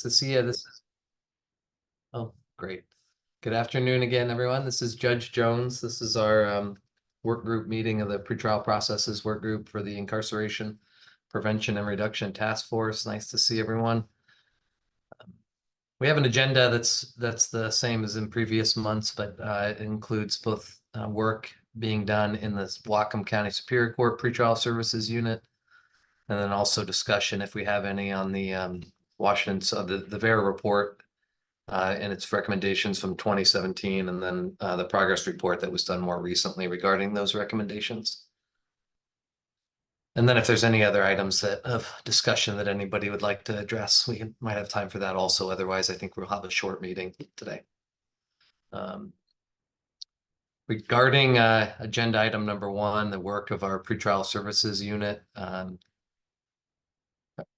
to see you. Oh, great. Good afternoon again, everyone. This is Judge Jones. This is our work group meeting of the pretrial processes work group for the Incarceration Prevention and Reduction Task Force. Nice to see everyone. We have an agenda that's the same as in previous months, but it includes both work being done in the Whatcom County Superior Court Pretrial Services Unit, and then also discussion, if we have any, on the Washington, so the VERA report and its recommendations from 2017, and then the progress report that was done more recently regarding those recommendations. And then if there's any other items of discussion that anybody would like to address, we might have time for that also. Otherwise, I think we'll have a short meeting today. Regarding agenda item number 1, the work of our pretrial services unit,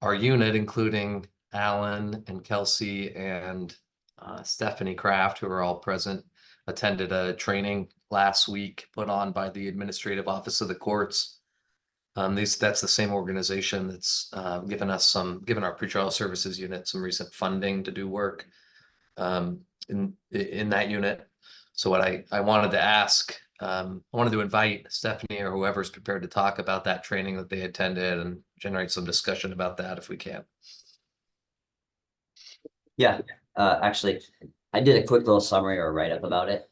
our unit, including Alan and Kelsey and Stephanie Kraft, who are all present, attended a training last week put on by the Administrative Office of the Courts. That's the same organization that's given our pretrial services unit some recent funding to do work in that unit. So what I wanted to ask, I wanted to invite Stephanie or whoever's prepared to talk about that training that they attended and generate some discussion about that if we can. Yeah, actually, I did a quick little summary or write-up about it,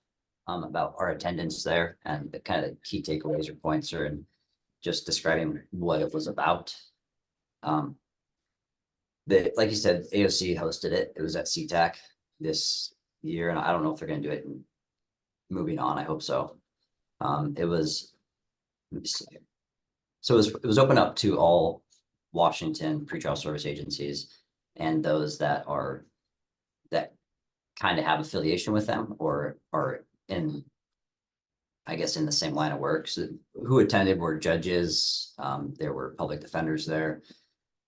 about our attendance there, and the kind of key takeaways or points are in just describing what it was about. Like you said, AOC hosted it. It was at CTAC this year, and I don't know if they're going to do it moving on. I hope so. It was, let me see. So it was open up to all Washington pretrial service agencies and those that kind of have affiliation with them or are in, I guess, in the same line of work. So who attended were judges. There were public defenders there.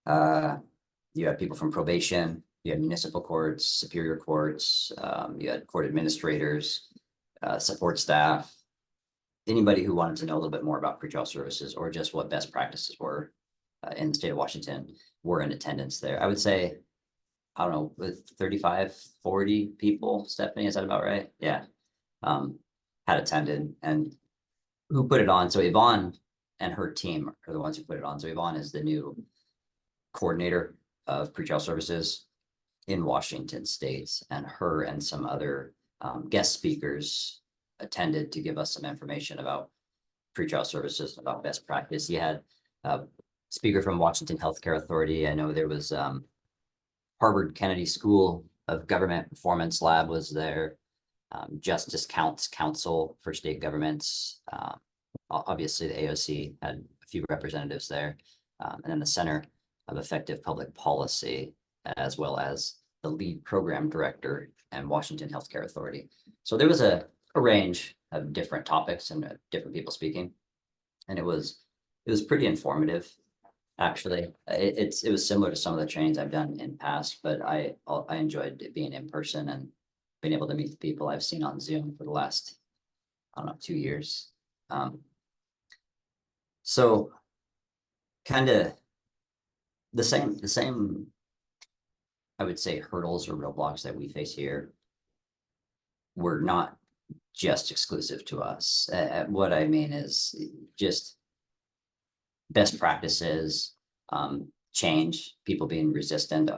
You had people from probation. You had municipal courts, superior courts. You had court administrators, support staff. Anybody who wanted to know a little bit more about pretrial services or just what best practices were in the state of Washington were in attendance there. I would say, I don't know, with 35, 40 people, Stephanie, is that about right? Yeah. Had attended, and who put it on. So Yvonne and her team are the ones who put it on. So Yvonne is the new coordinator of pretrial services in Washington state, and her and some other guest speakers attended to give us some information about pretrial services, about best practice. You had a speaker from Washington Healthcare Authority. I know there was Harvard Kennedy School of Government Performance Lab was there. Justice Council for State Governments. Obviously, the AOC had a few representatives there. And then the Center of Effective Public Policy, as well as the lead program director and Washington Healthcare Authority. So there was a range of different topics and different people speaking. And it was pretty informative. Actually, it was similar to some of the trainings I've done in past, but I enjoyed it being in person and being able to meet the people I've seen on Zoom for the last, I don't know, 2 years. So kind of the same, I would say, hurdles or roadblocks that we face here were not just exclusive to us. What I mean is just best practices, change, people being resistant,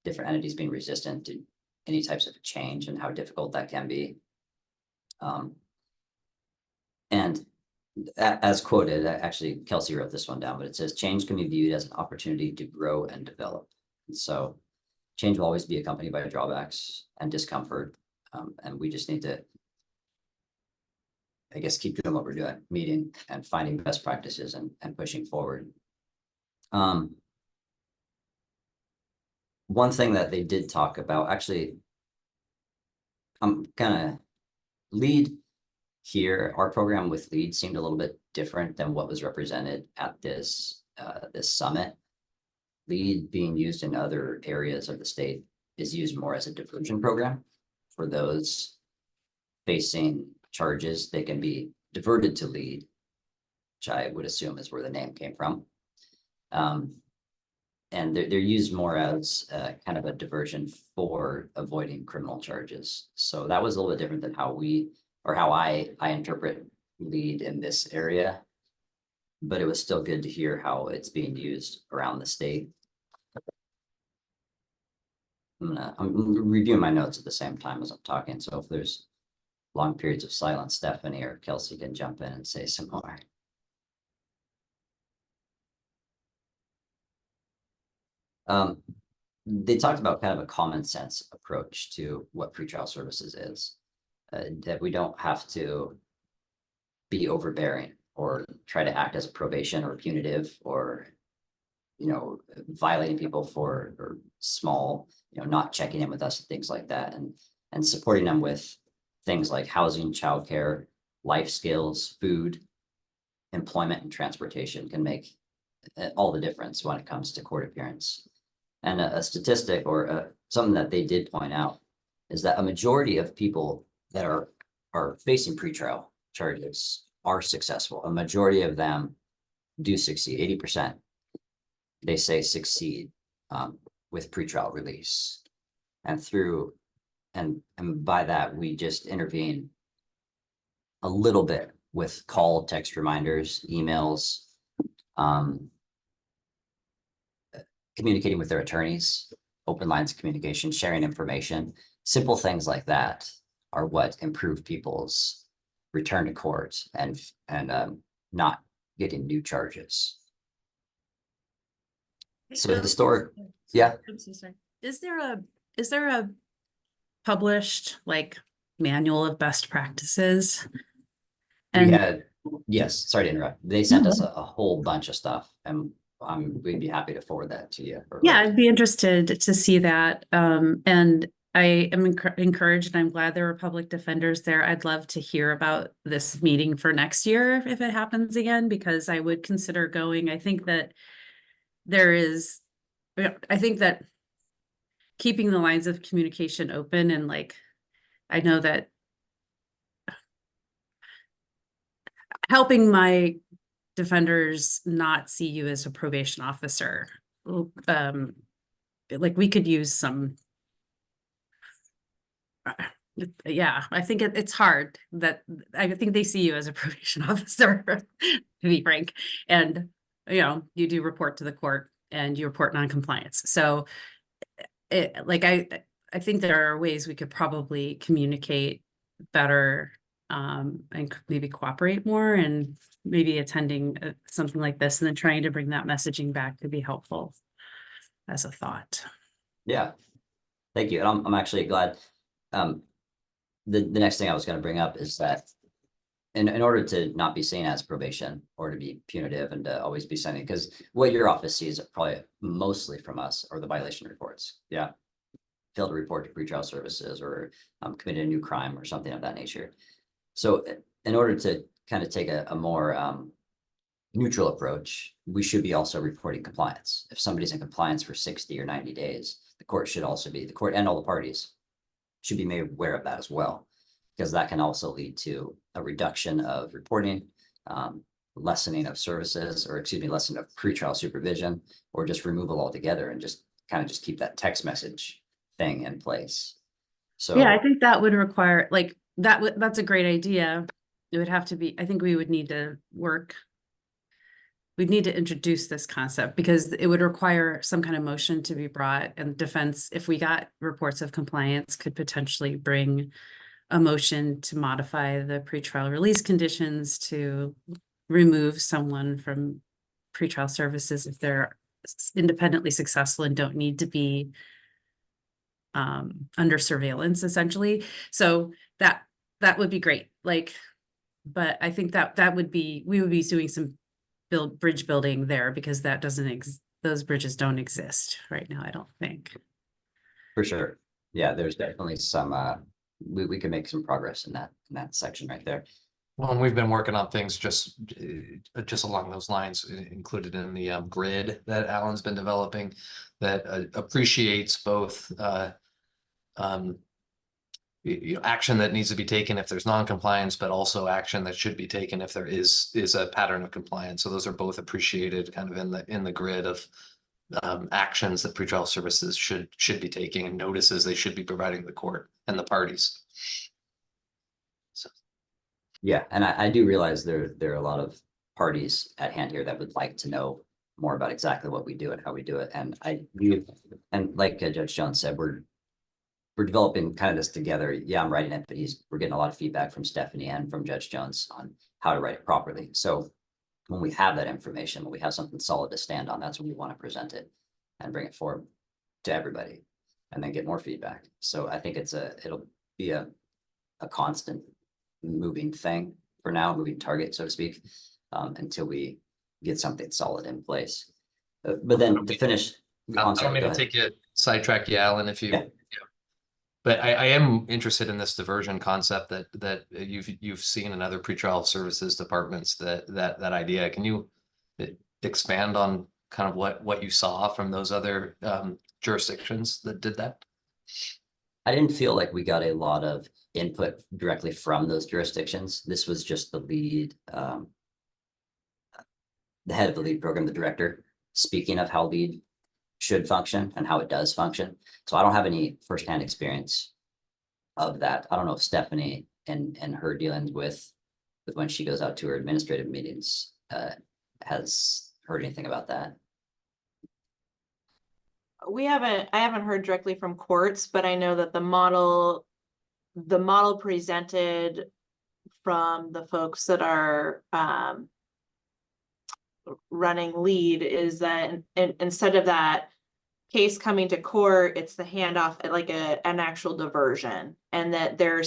different entities being resistant to any types of change and how difficult that can be. And as quoted, actually, Kelsey wrote this one down, but it says, change can be viewed as an opportunity to grow and develop. And so change will always be accompanied by drawbacks and discomfort. And we just need to, I guess, keep doing what we're doing, meeting and finding best practices and pushing forward. One thing that they did talk about, actually, I'm gonna lead here. Our program with LEAD seemed a little bit different than what was represented at this summit. LEAD, being used in other areas of the state, is used more as a diversion program for those facing charges. They can be diverted to LEAD, which I would assume is where the name came from. and they're used more as kind of a diversion for avoiding criminal charges. So that was a little bit different than how I interpret lead in this area. But it was still good to hear how it's being used around the state. I'm reviewing my notes at the same time as I'm talking, so if there's long periods of silence, Stephanie or Kelsey can jump in and say some more. They talked about kind of a common sense approach to what pretrial services is, that we don't have to be overbearing or try to act as a probation or punitive or, you know, violating people for or small, you know, not checking in with us and things like that, and supporting them with things like housing, childcare, life skills, food, employment, and transportation can make all the difference when it comes to court appearance. And a statistic or something that they did point out is that a majority of people that are facing pretrial charges are successful. A majority of them do succeed. 80%, they say, succeed with pretrial release. And through and by that, we just intervene a little bit with call, text reminders, emails, communicating with their attorneys, open lines of communication, sharing information. Simple things like that are what improve people's return to court and not getting new charges. So historic, yeah. I'm so sorry. Is there a published like manual of best practices? We had, yes, sorry to interrupt. They sent us a whole bunch of stuff, and we'd be happy to forward that to you. Yeah, I'd be interested to see that. And I am encouraged, and I'm glad there were public defenders there. I'd love to hear about this meeting for next year if it happens again, because I would consider going. I think that keeping the lines of communication open, and like, I know that helping my defenders not see you as a probation officer, like we could use some. Yeah, I think it's hard that I think they see you as a probation officer, to be frank. And, you know, you do report to the court and you report non-compliance. So I think there are ways we could probably communicate better, and maybe cooperate more, and maybe attending something like this and then trying to bring that messaging back to be helpful as a thought. Yeah, thank you. And I'm actually glad. The next thing I was going to bring up is that in order to not be seen as probation or to be punitive and to always be sending, because what your office sees probably mostly from us are the violation reports. Yeah. Failed to report to pretrial services or committed a new crime or something of that nature. So in order to kind of take a more neutral approach, we should be also reporting compliance. If somebody's in compliance for 60 or 90 days, the court and all the parties should be made aware of that as well, because that can also lead to a reduction of reporting, lessening of services, or lessening of pretrial supervision, or just removal altogether, and just kind of keep that text message thing in place. So yeah, I think that would require like that's a great idea. It would have to be, I think we would need to we'd need to introduce this concept, because it would require some kind of motion to be brought, and defense, if we got reports of compliance, could potentially bring a motion to modify the pretrial release conditions to remove someone from pretrial services if they're independently successful and don't need to be under surveillance, essentially. So that would be great. Like, but I think that would be, we would be doing some bridge building there, because that those bridges don't exist right now, I don't think. for sure. Yeah, there's definitely some we can make some progress in that section right there. Well, and we've been working on things just along those lines, included in the grid that Alan's been developing, that appreciates both action that needs to be taken if there's non-compliance, but also action that should be taken if there is a pattern of compliance. So those are both appreciated kind of in the grid of actions that pretrial services should be taking and notices they should be providing the court and the parties. So Yeah, and I do realize there are a lot of parties at hand here that would like to know more about exactly what we do and how we do it. And like Judge Jones said, we're developing kind of this together. Yeah, I'm writing it, but we're getting a lot of feedback from Stephanie and from Judge Jones on how to write it properly. So when we have that information, when we have something solid to stand on, that's when we want to present it and bring it forward to everybody and then get more feedback. So I think it'll be a constant moving thing for now, moving target, so to speak, until we get something solid in place. But then to finish, I don't mean to take it sidetrack you, Alan, if you. Yeah. But I am interested in this diversion concept that you've seen in other pretrial services departments. That idea. Can you expand on kind of what you saw from those other jurisdictions that did that? I didn't feel like we got a lot of input directly from those jurisdictions. This was just the lead, the head of the lead program, the director, speaking of how lead should function and how it does function. So I don't have any firsthand experience of that. I don't know if Stephanie and her dealings with when she goes out to her administrative meetings has heard anything about that. I haven't heard directly from courts, but I know that the model presented from the folks that are running lead is that instead of that case coming to court, it's the handoff, like an actual diversion, and that they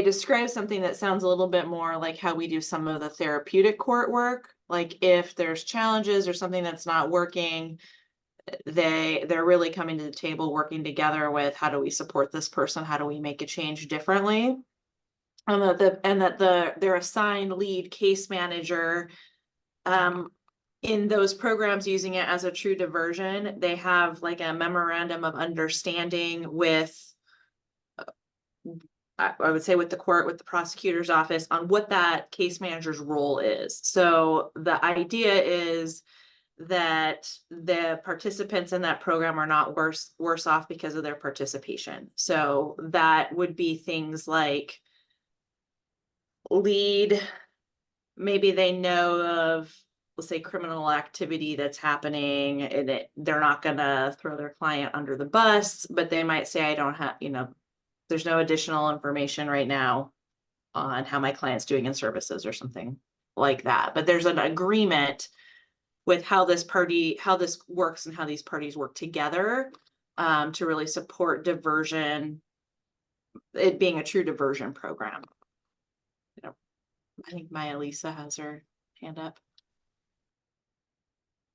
describe something that sounds a little bit more like how we do some of the therapeutic court work. Like if there's challenges or something that's not working, they're really coming to the table, working together with how do we support this person? How do we make a change differently? And their assigned lead case manager, in those programs using it as a true diversion, they have like a memorandum of understanding with, I would say with the court, with the prosecutor's office on what that case manager's role is. So the idea is that the participants in that program are not worse off because of their participation. So that would be things like lead, maybe they know of, let's say, criminal activity that's happening, and they're not gonna throw their client under the bus, but they might say, I don't have, there's no additional information right now on how my client's doing in services or something like that. But there's an agreement with how this works and how these parties work together to really support diversion, it being a true diversion program. I think Maya Lisa has her hand up.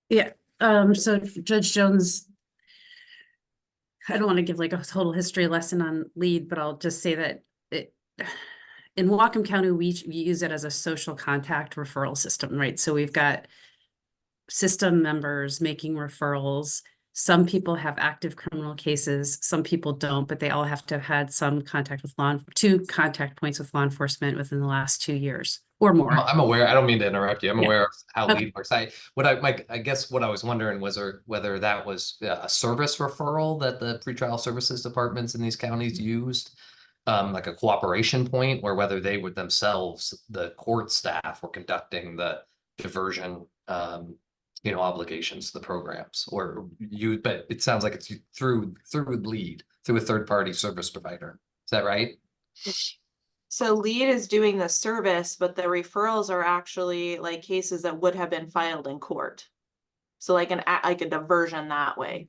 Yeah, so Judge Jones, I don't want to give like a total history lesson on lead, but I'll just say that in Whatcom County, we use it as a social contact referral system, right? So we've got system members making referrals. Some people have active criminal cases, some people don't, but they all have to have had some contact with two contact points with law enforcement within the last 2 years or more. I'm aware. I don't mean to interrupt you. I'm aware of how lead works. I guess what I was wondering was whether that was a service referral that the pretrial services departments in these counties used, like a cooperation point, or whether they would themselves, the court staff, were conducting the diversion obligations to the programs, but it sounds like it's through lead, through a third-party service provider. Is that right? So lead is doing the service, but the referrals are actually like cases that would have been filed in court. So like a diversion that way.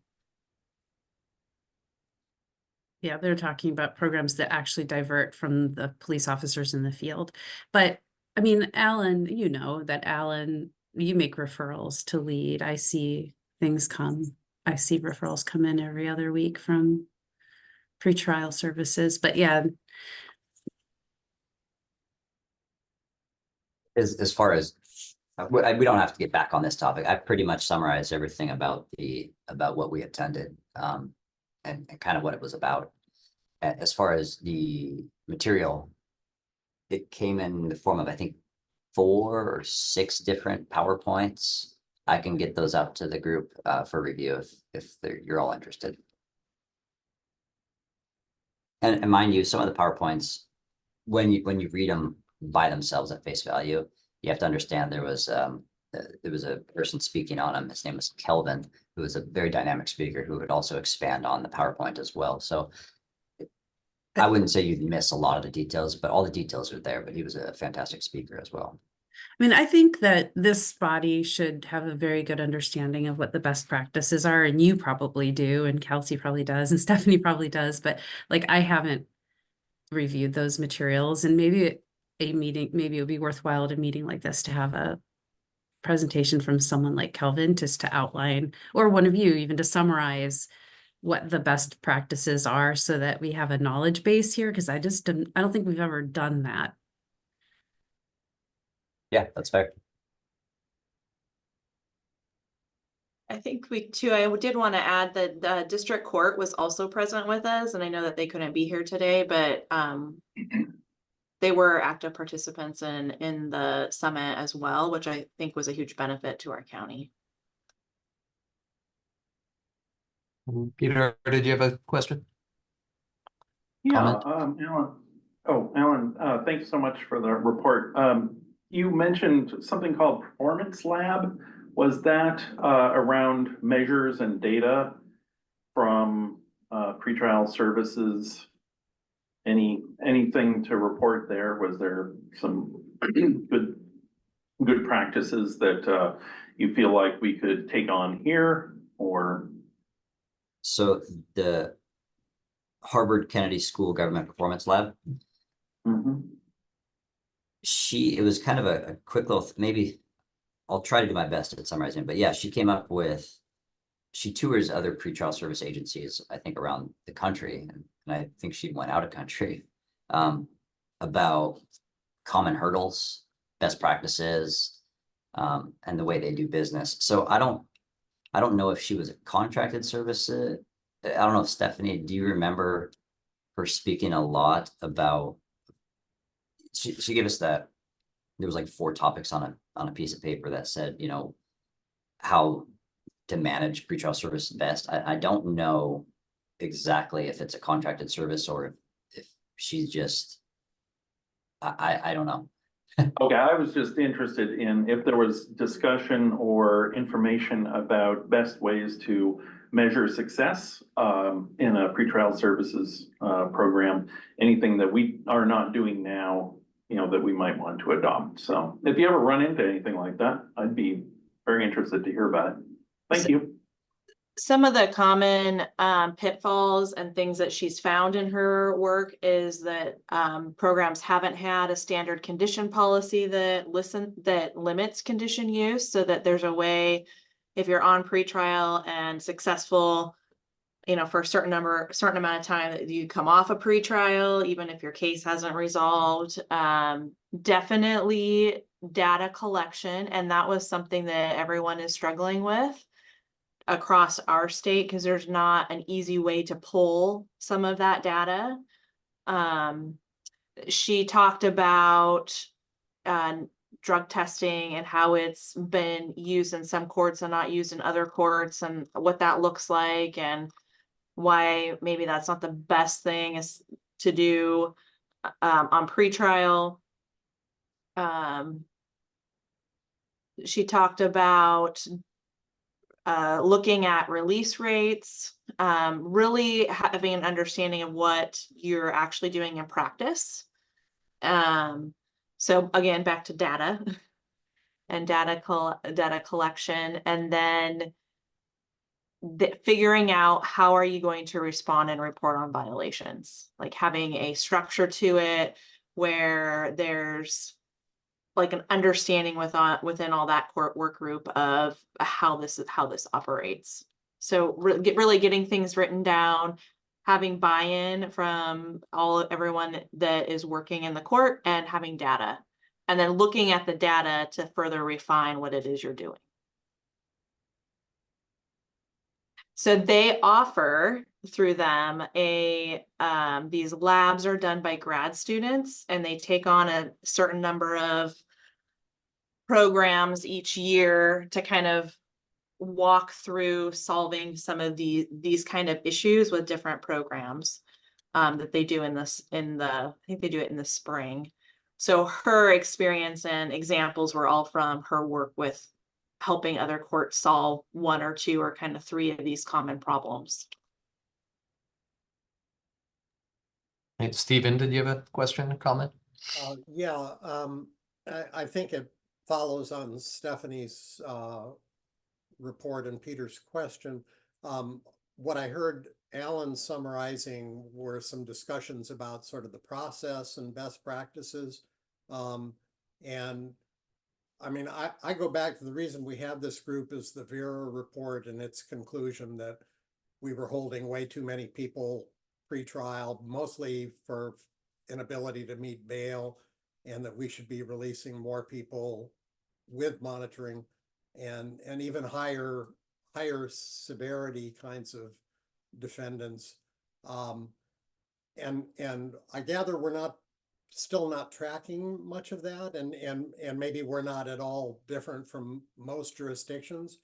Yeah, they're talking about programs that actually divert from the police officers in the field. But I mean, Alan, you make referrals to lead. I see referrals come in every other week from pretrial services, but yeah. As far as, we don't have to get back on this topic. I pretty much summarized everything about what we attended, and kind of what it was about. As far as the material, it came in the form of, I think, 4 or 6 different PowerPoints I can get those out to the group for review if you're all interested. And mind you, some of the PowerPoints, when you read them by themselves at face value, you have to understand there was a person speaking on them. His name was Kelvin, who was a very dynamic speaker who would also expand on the PowerPoint as well. So I wouldn't say you'd miss a lot of the details, but all the details are there. But he was a fantastic speaker as well. I mean, I think that this body should have a very good understanding of what the best practices are, and you probably do, and Kelsey probably does, and Stephanie probably does, but like I haven't reviewed those materials, and maybe maybe it would be worthwhile at a meeting like this to have a presentation from someone like Kelvin just to outline, or one of you even to summarize what the best practices are so that we have a knowledge base here, because I don't think we've ever done that. Yeah, that's fair. I think I did want to add that the district court was also present with us, and I know that they couldn't be here today, but they were active participants in the summit as well, which I think was a huge benefit to our county. Peter, did you have a question? Yeah, Alan, thanks so much for the report. You mentioned something called Performance Lab. Was that around measures and data from pretrial services? Anything to report there? Was there some good practices that you feel like we could take on here, or? So the Harvard Kennedy School Government Performance Lab. Mm-hmm. It was kind of a quick little, maybe I'll try to do my best at summarizing, but yeah, she tours other pretrial service agencies, I think around the country. And I think she went out of country, about common hurdles, best practices, and the way they do business. So I don't know if she was a contracted service. I don't know if Stephanie, do you remember her speaking a lot about, she gave us that, there was like 4 topics on a piece of paper that said, you know, how to manage pretrial service best. I don't know exactly if it's a contracted service or if she's just, I don't know. Okay, I was just interested in if there was discussion or information about best ways to measure success in a pretrial services program, anything that we are not doing now, you know, that we might want to adopt. So if you ever run into anything like that, I'd be very interested to hear about it. Thank you. Some of the common pitfalls and things that she's found in her work is that programs haven't had a standard condition policy that limits condition use, so that there's a way, if you're on pretrial and successful, you know, for a certain amount of time, that you come off a pretrial, even if your case hasn't resolved. Definitely data collection, and that was something that everyone is struggling with across our state, because there's not an easy way to pull some of that data. She talked about drug testing and how it's been used in some courts and not used in other courts, and what that looks like, and why maybe that's not the best thing is to do on pretrial. She talked about looking at release rates, really having an understanding of what you're actually doing in practice. So again, back to data and data collection, and then figuring out how are you going to respond and report on violations, like having a structure to it where there's like an understanding within all that court work group of how this operates. So really getting things written down, having buy-in from everyone that is working in the court, and having data, and then looking at the data to further refine what it is you're doing. So they offer through them these labs are done by grad students, and they take on a certain number of programs each year to kind of walk through solving some of these kind of issues with different programs that they do in I think they do it in the spring. So her experience and examples were all from her work with helping other courts solve one or two or kind of three of these common problems. Hey, Stephen, did you have a question or comment? Yeah, I think it follows on Stephanie's report and Peter's question. What I heard Alan summarizing were some discussions about sort of the process and best practices. And I mean, I go back to the reason we have this group is the Vera report and its conclusion that we were holding way too many people pre-trial, mostly for inability to meet bail, and that we should be releasing more people with monitoring and even higher severity kinds of defendants. And I gather we're still not tracking much of that, and maybe we're not at all different from most jurisdictions.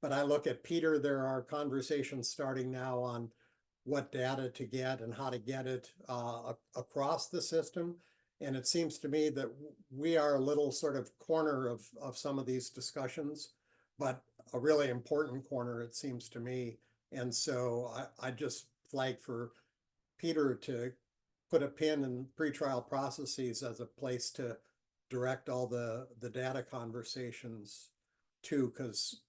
But I look at Peter, there are conversations starting now on what data to get and how to get it across the system. And it seems to me that we are a little sort of corner of some of these discussions, but a really important corner, it seems to me. And so I just flag for Peter to put a pin in pretrial processes as a place to direct all the data conversations to, because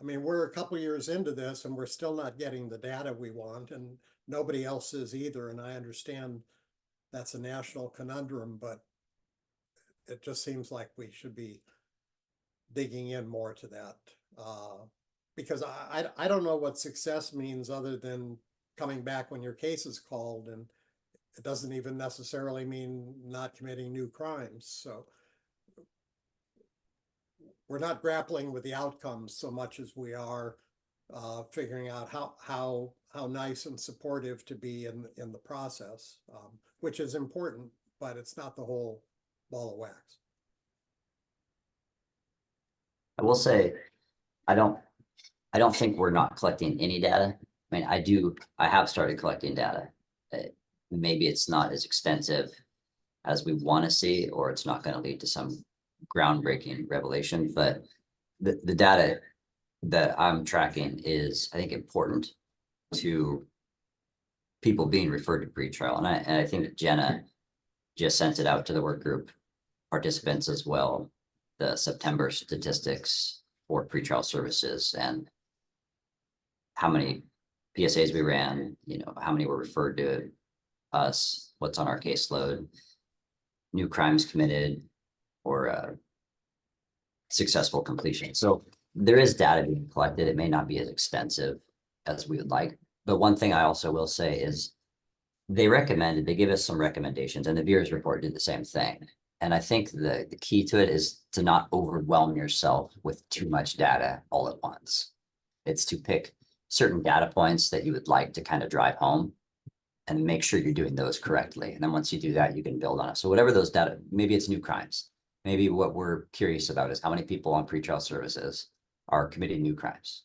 I mean, we're a couple years into this and we're still not getting the data we want, and nobody else is either. And I understand that's a national conundrum, but it just seems like we should be digging in more to that. Because I don't know what success means other than coming back when your case is called, and it doesn't even necessarily mean not committing new crimes. So we're not grappling with the outcomes so much as we are figuring out how nice and supportive to be in the process, which is important, but it's not the whole ball of wax. I will say, I don't think we're not collecting any data. I mean, I have started collecting data. Maybe it's not as extensive as we want to see, or it's not going to lead to some groundbreaking revelation, but the data that I'm tracking is, I think, important to people being referred to pretrial. And I think that Jenna just sent it out to the work group participants as well, the September statistics for pretrial services and how many PSAs we ran, how many were referred to us, what's on our caseload, new crimes committed, or successful completion. So there is data being collected. It may not be as extensive as we would like. But one thing I also will say is they give us some recommendations, and the VEERS report did the same thing. And I think the key to it is to not overwhelm yourself with too much data all at once. It's to pick certain data points that you would like to kind of drive home and make sure you're doing those correctly. And then once you do that, you can build on it. So whatever those data, maybe it's new crimes. Maybe what we're curious about is how many people on pretrial services are committing new crimes.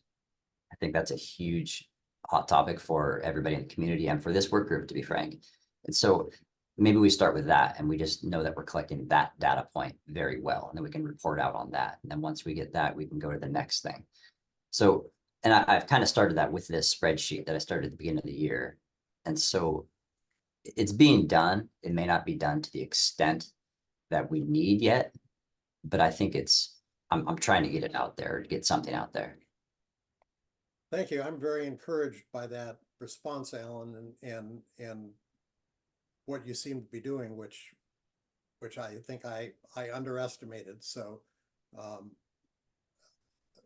I think that's a huge hot topic for everybody in the community and for this work group, to be frank. And so maybe we start with that, and we just know that we're collecting that data point very well, and then we can report out on that. And then once we get that, we can go to the next thing. So, and I've kind of started that with this spreadsheet that I started at the beginning of the year. And so it's being done. It may not be done to the extent that we need yet, but I think I'm trying to get it out there, to get something out there. Thank you. I'm very encouraged by that response, Alan, and what you seem to be doing, which I think I underestimated. So,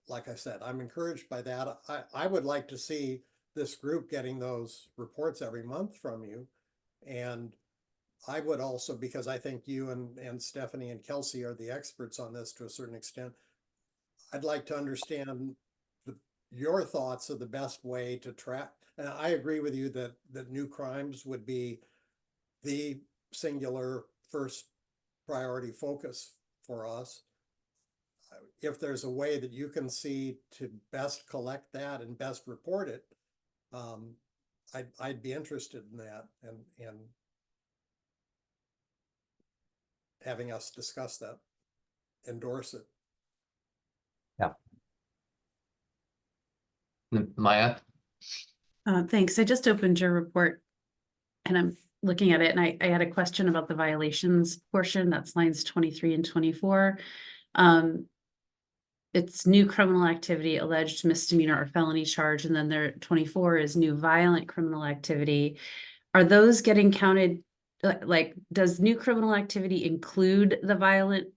like I said, I'm encouraged by that. I would like to see this group getting those reports every month from you. And I would also, because I think you and Stephanie and Kelsey are the experts on this to a certain extent, I'd like to understand your thoughts of the best way to track. And I agree with you that new crimes would be the singular first priority focus for us. if there's a way that you can see to best collect that and best report it, I'd be interested in that and having us discuss that, endorse it. Maya? Thanks. I just opened your report and I'm looking at it and I had a question about the violations portion. That's lines 23 and 24. It's new criminal activity, alleged misdemeanor or felony charge, and then there 24 is new violent criminal activity. Are those getting counted? Like, does new criminal activity include the violent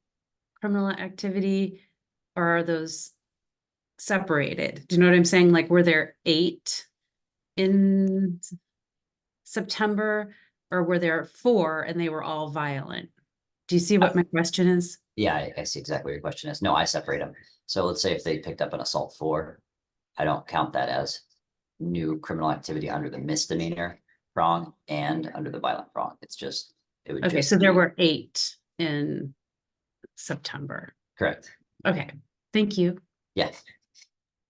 criminal activity, or are those separated? Do you know what I'm saying? Like, were there 8 in September, or were there 4 and they were all violent? Do you see what my question is? Yeah, I see exactly what your question is. No, I separate them. So let's say if they picked up an assault 4, I don't count that as new criminal activity under the misdemeanor prong and under the violent prong. It's just, it would Okay, just so there be- were 8 in September. Correct. Okay, thank you. Yes.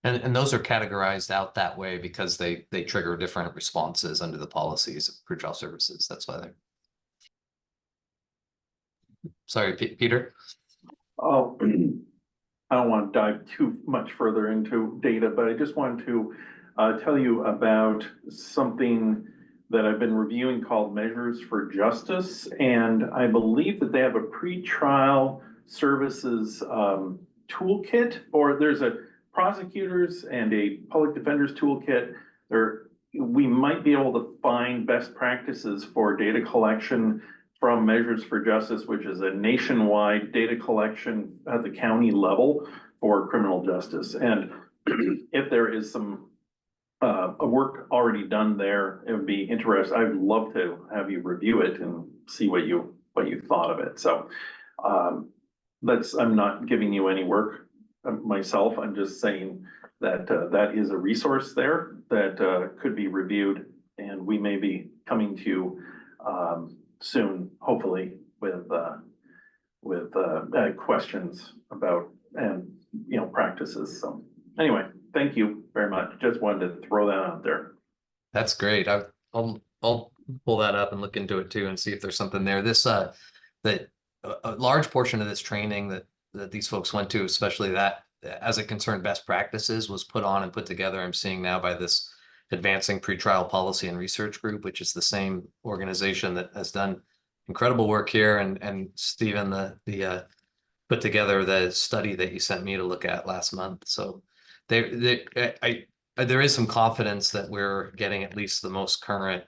And those are categorized out that way because they trigger different responses under the policies of pretrial services. That's why they're. Sorry, Peter. Oh, I don't want to dive too much further into data, but I just wanted to tell you about something that I've been reviewing called Measures for Justice. And I believe that they have a pretrial services toolkit, or there's a prosecutors and a public defenders toolkit. We might be able to find best practices for data collection from Measures for Justice, which is a nationwide data collection at the county level for criminal justice. And if there is some work already done there, it would be interesting. I'd love to have you review it and see what you thought of it. So I'm not giving you any work myself. I'm just saying that that is a resource there that could be reviewed, and we may be coming to soon, hopefully, with questions about and practices. So anyway, thank you very much. Just wanted to throw that out there. That's great. I'll pull that up and look into it too and see if there's something there. This that a large portion of this training that these folks went to, especially that as it concerned best practices, was put on and put together. I'm seeing now by this Advancing Pretrial Policy and Research Group, which is the same organization that has done incredible work here. And Stephen, the put together the study that you sent me to look at last month. So there is some confidence that we're getting at least the most current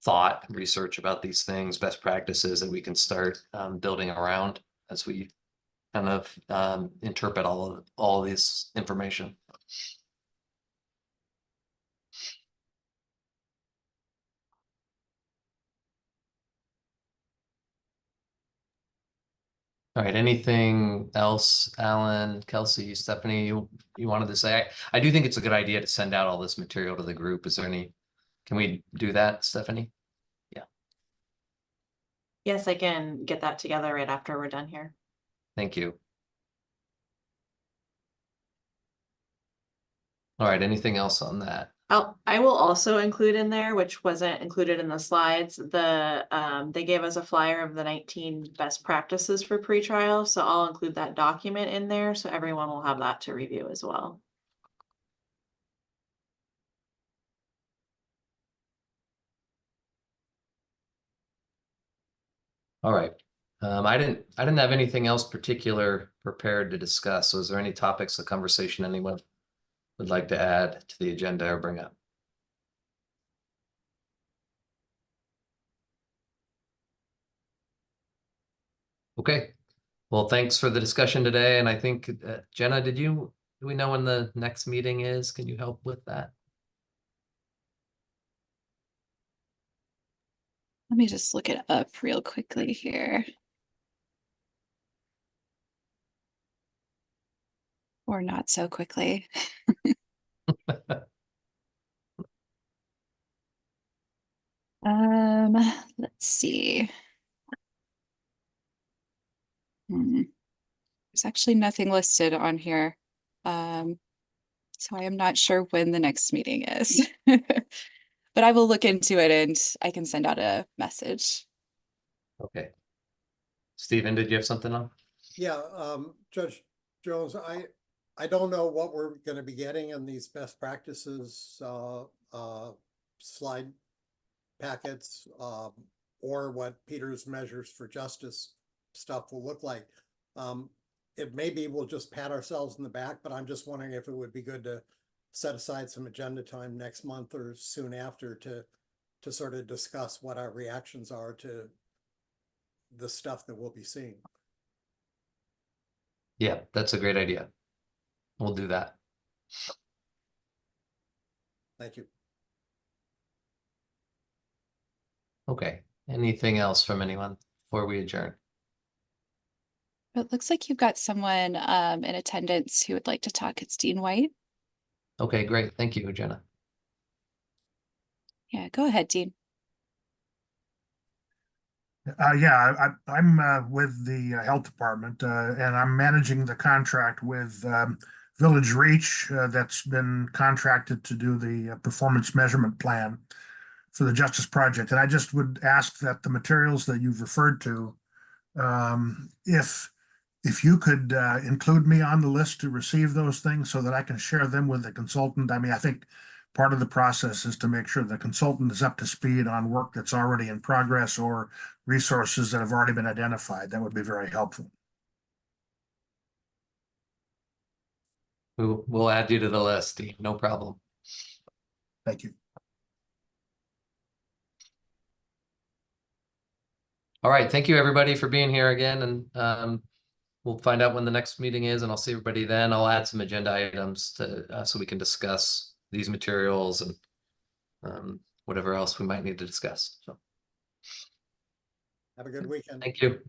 thought research about these things, best practices that we can start building around as we kind of interpret all of this information. All right, anything else, Alan, Kelsey, Stephanie, you wanted to say? I do think it's a good idea to send out all this material to the group. Is there any, can we do that, Stephanie? Yeah. Yes, I can get that together right after we're done here. Thank you. All right, anything else on that? I will also include in there, which wasn't included in the slides, they gave us a flyer of the 19 best practices for pretrial. So I'll include that document in there so everyone will have that to review as well. All right. I didn't have anything else particular prepared to discuss. So is there any topics of conversation anyone would like to add to the agenda or bring up? Okay. Well, thanks for the discussion today. And I think, Jenna, do we know when the next meeting is? Can you help with that? Let me just look it up real quickly here. Or not so quickly. Let's see. There's actually nothing listed on here. So I am not sure when the next meeting is. But I will look into it and I can send out a message. Okay. Stephen, did you have something on? Yeah, Judge Jones, I don't know what we're gonna be getting in these best practices, slide packets, or what Peter's measures for justice stuff will look like. It maybe we'll just pat ourselves in the back, but I'm just wondering if it would be good to set aside some agenda time next month or soon after to sort of discuss what our reactions are to the stuff that we'll be seeing. Yeah, that's a great idea. We'll do that. Thank you. Okay. Anything else from anyone before we adjourn? It looks like you've got someone in attendance who would like to talk. It's Dean White. Okay, great. Thank you, Jenna. Yeah, go ahead, Dean. I'm with the health department, and I'm managing the contract with Village Reach that's been contracted to do the performance measurement plan for the Justice Project. And I just would ask that the materials that you've referred to, if you could include me on the list to receive those things so that I can share them with the consultant. I mean, I think part of the process is to make sure the consultant is up to speed on work that's already in progress or resources that have already been identified. That would be very helpful. We'll add you to the list, Steve. No problem. Thank you. All right. Thank you, everybody, for being here again. And we'll find out when the next meeting is, and I'll see everybody then. I'll add some agenda items to so we can discuss these materials and whatever else we might need to discuss. So Have a good weekend. thank you.